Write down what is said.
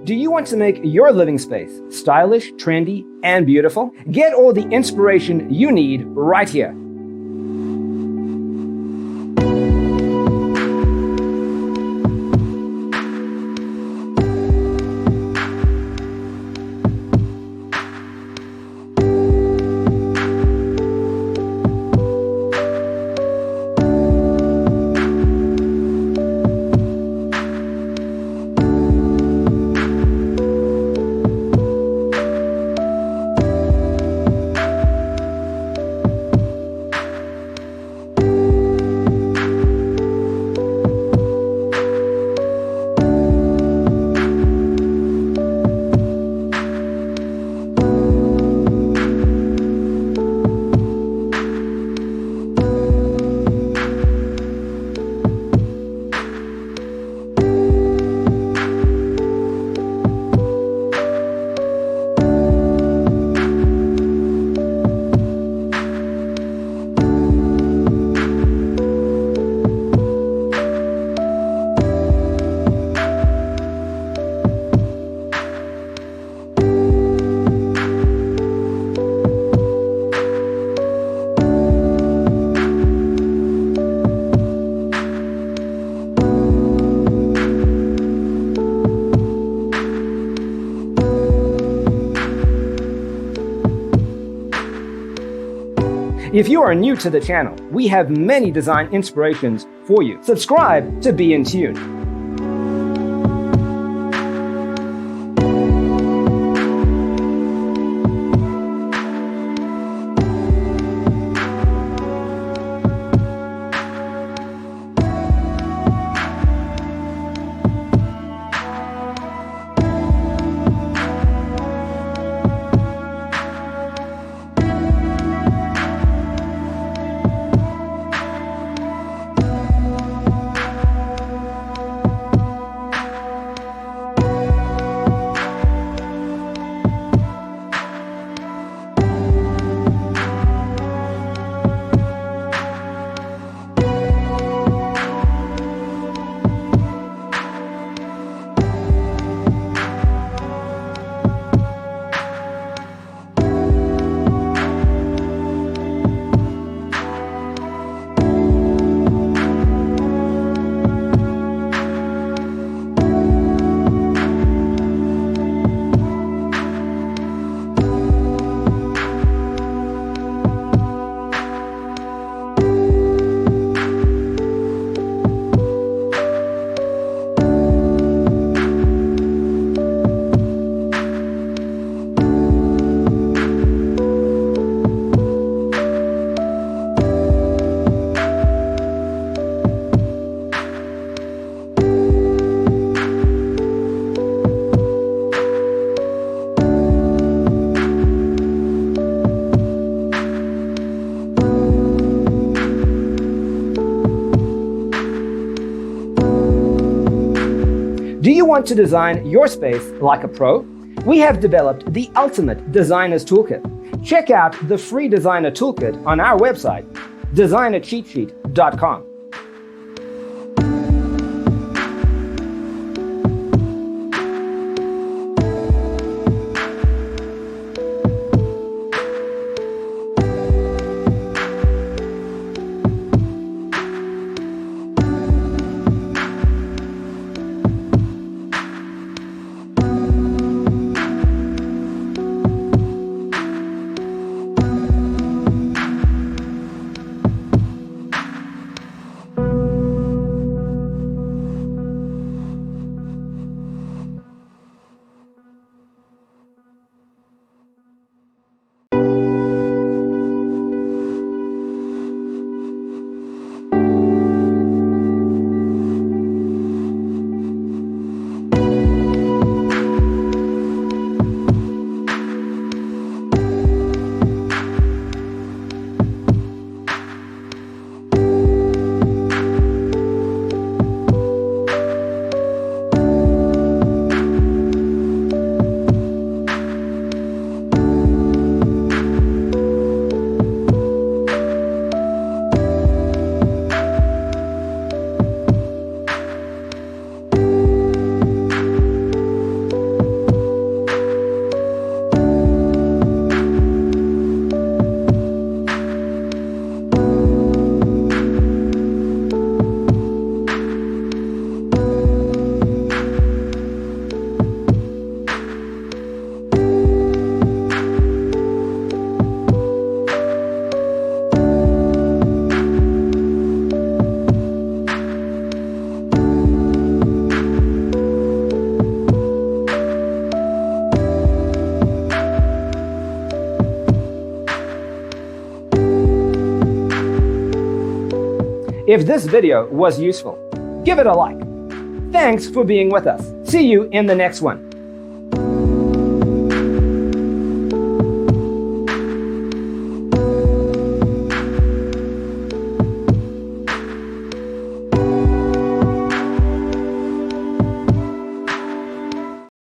Do you want to make your living space stylish, trendy, and beautiful? Get all the inspiration you need right here. If you are new to the channel, we have many design inspirations for you. Subscribe to be in tune. Do you want to design your space like a pro? We have developed the ultimate designer's toolkit. Check out the free designer toolkit on our website, designercheatsheet.com. If this video was useful, give it a like. Thanks for being with us. See you in the next one.